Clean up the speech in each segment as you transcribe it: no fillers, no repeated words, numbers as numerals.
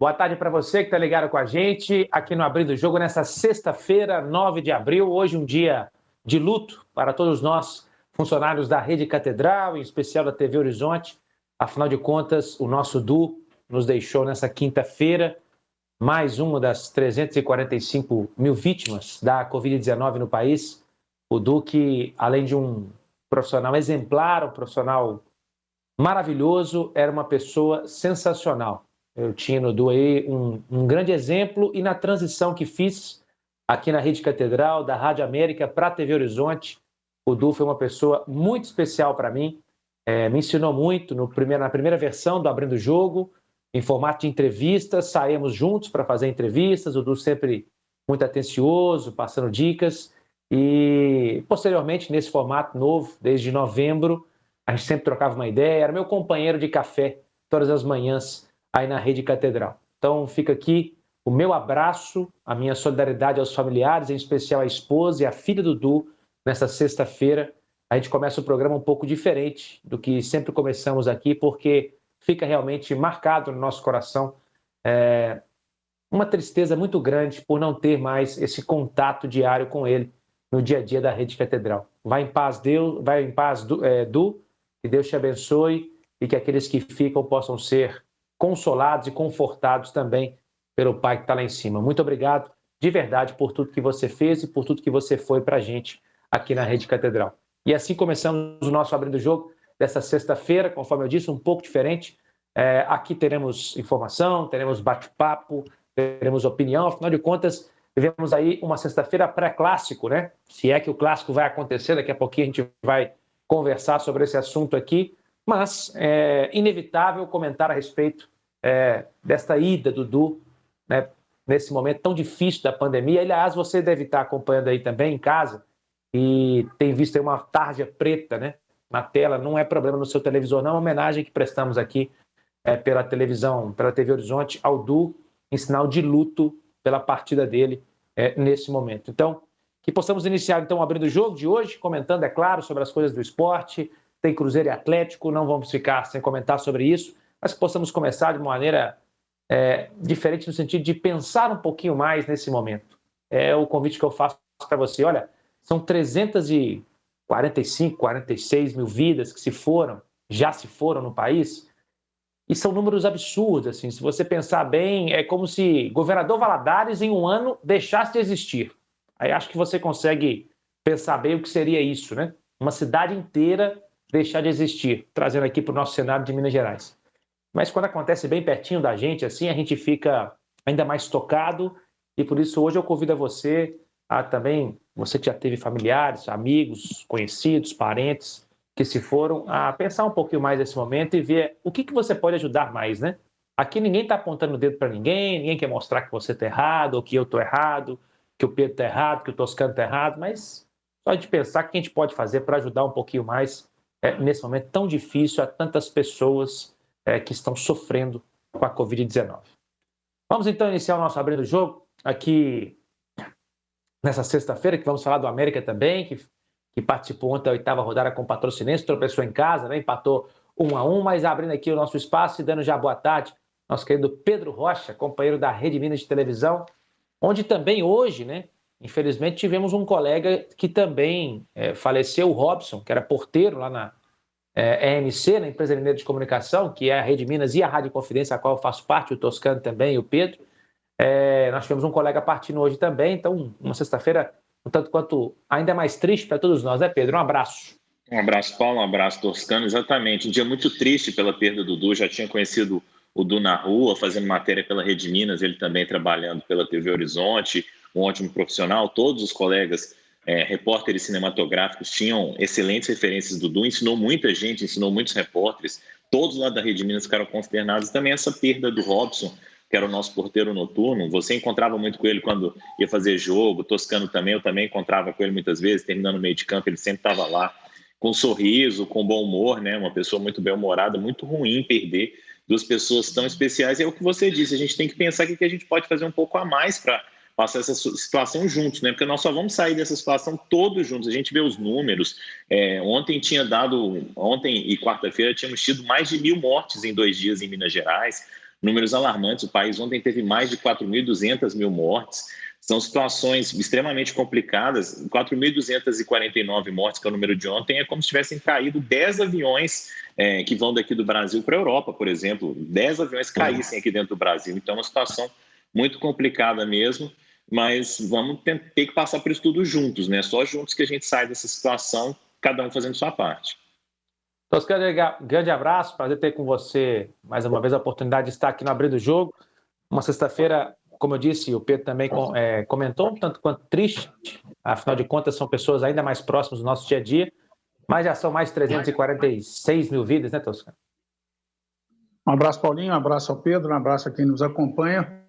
Boa tarde para você que está ligado com a gente aqui no Abrindo o Jogo nessa sexta-feira, 9 de abril. Hoje um dia de luto para todos nós, funcionários da Rede Catedral, em especial da TV Horizonte. Afinal de contas, o nosso Du nos deixou nessa quinta-feira, mais uma das 345 mil vítimas da Covid-19 no país. O Du, que além de um profissional exemplar, um profissional maravilhoso, era uma pessoa sensacional. Eu tinha no Du aí um grande exemplo, e na transição que fiz aqui na Rede Catedral, da Rádio América para a TV Horizonte, o Du foi uma pessoa muito especial para mim, me ensinou muito na primeira versão do Abrindo o Jogo, em formato de entrevistas, saímos juntos para fazer entrevistas, o Du sempre muito atencioso, passando dicas, e posteriormente nesse formato novo, desde novembro, a gente sempre trocava uma ideia, era meu companheiro de café todas as manhãs aí na Rede Catedral. Então fica aqui o meu abraço, a minha solidariedade aos familiares, em especial à esposa e à filha do Du, nessa sexta-feira. A gente começa o programa um pouco diferente do que sempre começamos aqui, porque fica realmente marcado no nosso coração uma tristeza muito grande por não ter mais esse contato diário com ele no dia a dia da Rede Catedral. Vai em paz, Deus, vai em paz, Du, que Deus te abençoe e que aqueles que ficam possam ser consolados e confortados também pelo Pai que está lá em cima. Muito obrigado, de verdade, por tudo que você fez e por tudo que você foi para a gente aqui na Rede Catedral. E assim começamos o nosso Abrindo o Jogo dessa sexta-feira, conforme eu disse, um pouco diferente. Aqui teremos informação, teremos bate-papo, teremos opinião, afinal de contas, vivemos aí uma sexta-feira pré-clássico, né? Se é que o clássico vai acontecer, daqui a pouquinho a gente vai conversar sobre esse assunto aqui, mas é inevitável comentar a respeito desta ida do Du, né, nesse momento tão difícil da pandemia. Aliás, você deve estar acompanhando aí também em casa e tem visto aí uma tarja preta, né, na tela. Não é problema no seu televisor, não, é uma homenagem que prestamos aqui pela televisão, pela TV Horizonte, ao Du, em sinal de luto pela partida dele nesse momento. Então, que possamos iniciar, então, abrindo o jogo de hoje, comentando, é claro, sobre as coisas do esporte. Tem Cruzeiro e Atlético, não vamos ficar sem comentar sobre isso, mas que possamos começar de uma maneira diferente, no sentido de pensar um pouquinho mais nesse momento. É o convite que eu faço para você. Olha, são 345, 46 mil vidas que já se foram no país, e são números absurdos, assim. Se você pensar bem, é como se Governador Valadares em um ano deixasse de existir. Aí acho que você consegue pensar bem o que seria isso, né? Uma cidade inteira deixar de existir, trazendo aqui para o nosso cenário de Minas Gerais. Mas quando acontece bem pertinho da gente, assim, a gente fica ainda mais tocado, e por isso hoje eu convido a você a também, você que já teve familiares, amigos, conhecidos, parentes que se foram, a pensar um pouquinho mais nesse momento e ver o que você pode ajudar mais, né? Aqui ninguém está apontando o dedo para ninguém, ninguém quer mostrar que você está errado, ou que eu estou errado, que o Pedro está errado, que o Toscano está errado, mas só de pensar o que a gente pode fazer para ajudar um pouquinho mais nesse momento tão difícil a tantas pessoas que estão sofrendo com a Covid-19. Vamos então iniciar o nosso Abrindo o Jogo aqui nessa sexta-feira, que vamos falar do América também, que participou ontem da 8ª rodada com o Patrocinense, tropeçou em casa, né, empatou 1-1, mas abrindo aqui o nosso espaço e dando já boa tarde, nosso querido Pedro Rocha, companheiro da Rede Minas de Televisão, onde também hoje, né, infelizmente tivemos um colega que também faleceu, o Robson, que era porteiro lá na EMC, na Empresa Mineira de Comunicação, que é a Rede Minas e a Rádio Confidência, a qual eu faço parte, o Toscano também e o Pedro. Nós tivemos um colega partindo hoje também, então uma sexta-feira um tanto quanto ainda mais triste para todos nós, né, Pedro? Um abraço. Um abraço, Paulo, um abraço, Toscano. Exatamente, um dia muito triste pela perda do Du. Já tinha conhecido o Du na rua, fazendo matéria pela Rede Minas, ele também trabalhando pela TV Horizonte, um ótimo profissional. Todos os colegas repórteres cinematográficos tinham excelentes referências do Du, ensinou muita gente, ensinou muitos repórteres. Todos lá da Rede Minas ficaram consternados. Também essa perda do Robson, que era o nosso porteiro noturno, você encontrava muito com ele quando ia fazer jogo, Toscano também, eu também encontrava com ele muitas vezes, terminando o meio de campo, ele sempre estava lá, com um sorriso, com bom humor, né? Uma pessoa muito bem-humorada, muito ruim perder duas pessoas tão especiais. É o que você disse, a gente tem que pensar que a gente pode fazer um pouco a mais para passar essa situação juntos, né? Porque nós só vamos sair dessa situação todos juntos. A gente vê os números. Ontem e quarta-feira tínhamos tido mais de 1.000 mortes em 2 dias em Minas Gerais. números alarmantes. O país ontem teve mais de 4.200 mil mortes. São situações extremamente complicadas. 4.249 mortes, que é o número de ontem, é como se tivessem caído 10 aviões que vão daqui do Brasil para a Europa, por exemplo. 10 aviões caíssem aqui dentro do Brasil. Então, é uma situação muito complicada mesmo, mas vamos ter que passar por isso tudo juntos, né? Só juntos que a gente sai dessa situação, cada um fazendo sua parte. Toscano, grande abraço, prazer ter com você mais uma vez a oportunidade de estar aqui no Abrindo o Jogo. Uma sexta-feira, como eu disse, o Pedro também comentou, um tanto quanto triste, afinal de contas são pessoas ainda mais próximas do nosso dia a dia, mas já são mais de 346 mil vidas, né, Toscano? Um abraço, Paulinho, um abraço ao Pedro, um abraço a quem nos acompanha.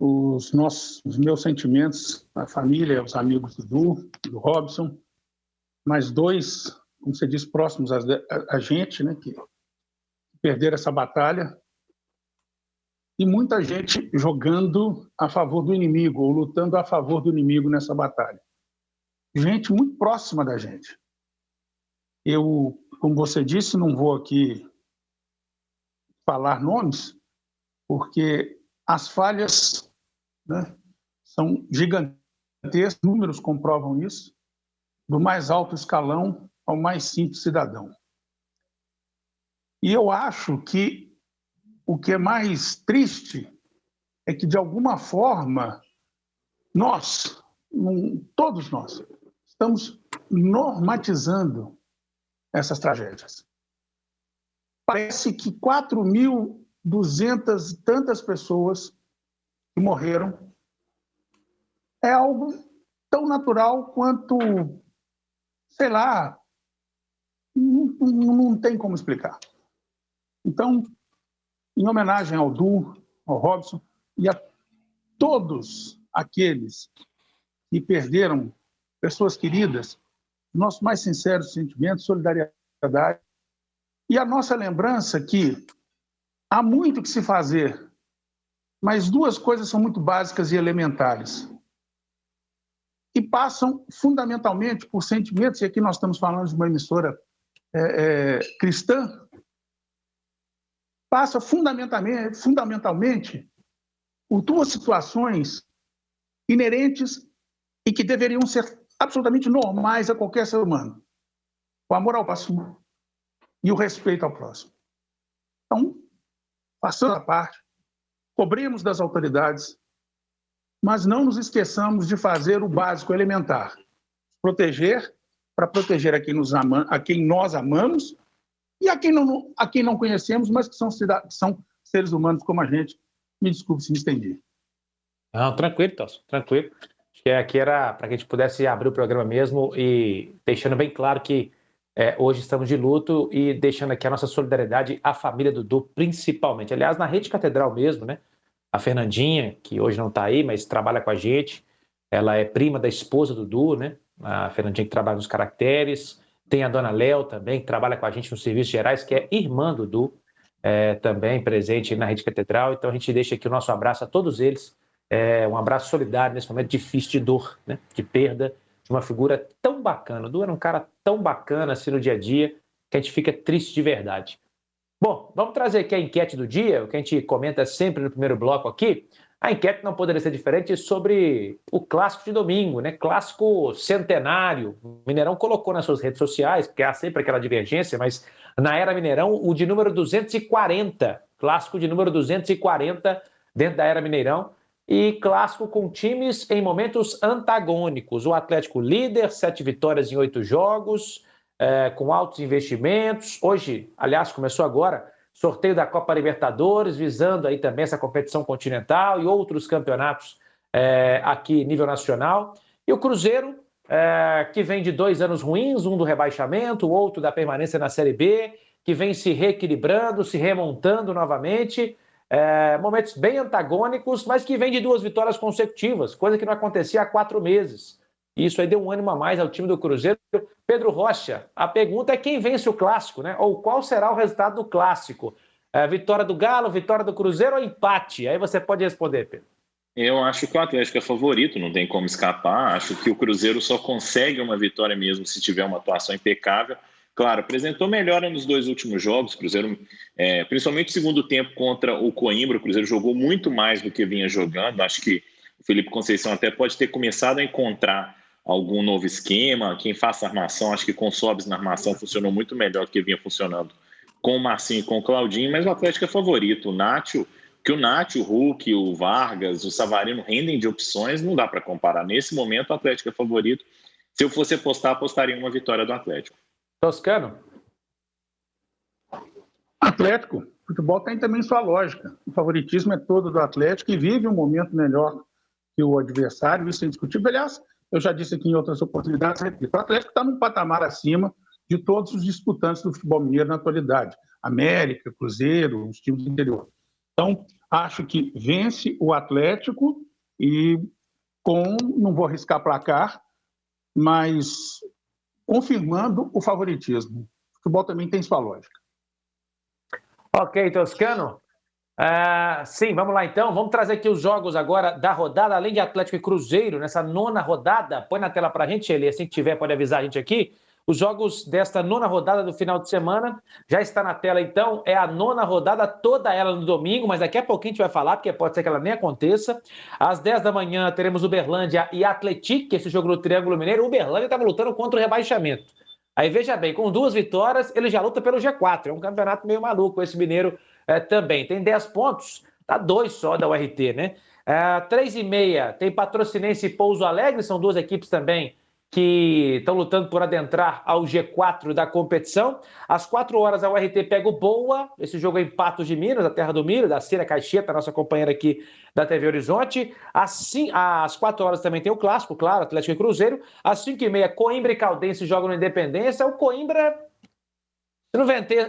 Os meus sentimentos, a família, os amigos do Robson, mais dois, como você disse, próximos a gente, né, que perderam essa batalha, e muita gente jogando a favor do inimigo, ou lutando a favor do inimigo nessa batalha. Gente muito próxima da gente. Eu, como você disse, não vou aqui falar nomes, porque as falhas, né, são gigantescas, números comprovam isso, do mais alto escalão ao mais simples cidadão. E eu acho que o que é mais triste é que, de alguma forma, todos nós, estamos normatizando essas tragédias. Parece que 4.200 e tantas pessoas que morreram é algo tão natural quanto, sei lá, não tem como explicar. Então, em homenagem ao ao Robson e a todos aqueles que perderam pessoas queridas, nossos mais sinceros sentimentos, solidariedade e a nossa lembrança que há muito que se fazer, mas duas coisas são muito básicas e elementares, que passam fundamentalmente por sentimentos, e aqui nós estamos falando de uma emissora cristã, passa fundamentalmente por duas situações inerentes e que deveriam ser absolutamente normais a qualquer ser humano: o amor ao próximo e o respeito ao próximo. Então, passando a parte, cobremos das autoridades, mas não nos esqueçamos de fazer o básico elementar: proteger, para proteger a quem nós amamos e a quem não conhecemos, mas que são seres humanos como a gente. Me desculpe se me estendi. Não, tranquilo, Tosco, tranquilo. Acho que aqui era para que a gente pudesse abrir o programa mesmo e deixando bem claro que hoje estamos de luto e deixando aqui a nossa solidariedade à família do Dudu, principalmente. Aliás, na Rede Catedral mesmo, né? A Fernandinha, que hoje não está aí, mas trabalha com a gente, ela é prima da esposa do Dudu, né? A Fernandinha que trabalha nos caracteres. Tem a dona Léo também, que trabalha com a gente nos serviços gerais, que é irmã do Dudu, também presente na Rede Catedral. Então a gente deixa aqui o nosso abraço a todos eles, um abraço solidário nesse momento difícil de dor, né? De perda de uma figura tão bacana. O Dudu era um cara tão bacana assim no dia a dia, que a gente fica triste de verdade. Bom, vamos trazer aqui a enquete do dia, o que a gente comenta sempre no primeiro bloco aqui. A enquete não poderia ser diferente sobre o clássico de domingo, né? Clássico centenário. O Mineirão colocou nas suas redes sociais, porque há sempre aquela divergência, mas na era Mineirão, o de número 240, clássico de número 240 dentro da era Mineirão, e clássico com times em momentos antagônicos. O Atlético líder, 7 vitórias em 8 jogos, com altos investimentos. Hoje, aliás, começou agora, sorteio da Copa Libertadores, visando aí também essa competição continental e outros campeonatos aqui nível nacional. E o Cruzeiro, que vem de 2 anos ruins, um do rebaixamento, o outro da permanência na Série B, que vem se reequilibrando, se remontando novamente. Momentos bem antagônicos, mas que vem de 2 vitórias consecutivas, coisa que não acontecia há 4 meses. Isso aí deu um ânimo a mais ao time do Cruzeiro. Pedro Rocha, a pergunta é quem vence o clássico, né? Ou qual será o resultado do clássico? Vitória do Galo, vitória do Cruzeiro ou empate? Aí você pode responder, Pedro. Eu acho que o Atlético é favorito, não tem como escapar. Acho que o Cruzeiro só consegue uma vitória mesmo se tiver uma atuação impecável. Claro, apresentou melhora nos 2 últimos jogos. O Cruzeiro, principalmente no segundo tempo contra o Coimbra, o Cruzeiro jogou muito mais do que vinha jogando. Acho que o Felipe Conceição até pode ter começado a encontrar algum novo esquema. Quem faça armação, acho que com o Sobis na armação funcionou muito melhor do que vinha funcionando com o Marcinho e com o Claudinho, mas o Atlético é favorito. O Nacho, o Hulk, o Vargas, o Savarino rendem de opções, não dá para comparar. Nesse momento, o Atlético é favorito. Se eu fosse apostar, apostaria em uma vitória do Atlético. Toscano? Atlético. O futebol tem também sua lógica. O favoritismo é todo do Atlético e vive um momento melhor que o adversário, isso é indiscutível. Aliás, eu já disse aqui em outras oportunidades, repito, o Atlético está num patamar acima de todos os disputantes do futebol mineiro na atualidade. América, Cruzeiro, os times do interior. Então, acho que vence o Atlético e não vou arriscar placar, mas confirmando o favoritismo. O futebol também tem sua lógica. Ok, Toscano. Sim, vamos lá então. Vamos trazer aqui os jogos agora da rodada, além de Atlético e Cruzeiro, nessa 9ª rodada. Põe na tela pra gente, Eli, assim que tiver, pode avisar a gente aqui. Os jogos desta 9ª rodada do final de semana, já está na tela então, é a 9ª rodada, toda ela no domingo, mas daqui a pouquinho a gente vai falar, porque pode ser que ela nem aconteça. Às 10 da manhã teremos Uberlândia e Atlético, esse jogo no Triângulo Mineiro. O Uberlândia estava lutando contra o rebaixamento. Aí veja bem, com 2 vitórias, ele já luta pelo G4, é um campeonato meio maluco esse mineiro também. Tem 10 pontos, tá 2 só da URT, né? 3h30 tem Patrocinense e Pouso Alegre, são 2 equipes também que estão lutando por adentrar ao G4 da competição. Às 4 horas a URT pega o Boa, esse jogo é em Patos de Minas, a terra do milho, da Cira Caixeta, nossa companheira aqui da TV Horizonte. Às 4 horas também tem o clássico, claro, Atlético e Cruzeiro. Às 5h30, Coimbra e Caldense jogam no Independência. O Coimbra,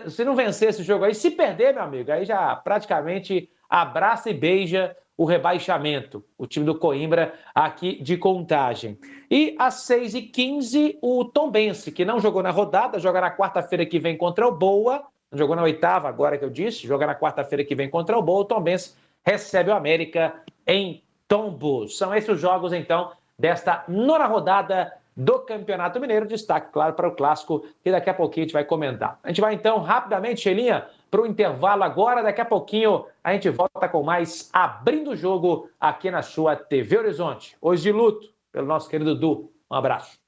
se não vencer esse jogo aí, se perder, meu amigo, aí já praticamente abraça e beija o rebaixamento, o time do Coimbra aqui de Contagem. E às 6h15, o Tombense, que não jogou na rodada, joga na quarta-feira que vem contra o Boa, não jogou na 8ª, agora que eu disse, joga na quarta-feira que vem contra o Boa. O Tombense recebe o América em Tombos. São esses os jogos, então, desta 9ª rodada do Campeonato Mineiro. Destaque, claro, para o clássico, que daqui a pouquinho a gente vai comentar. A gente vai, então, rapidamente, Shelinha, para o intervalo agora. Daqui a pouquinho a gente volta com mais Abrindo o Jogo aqui na sua TV Horizonte. Hoje de luto pelo nosso querido Du. Um abraço.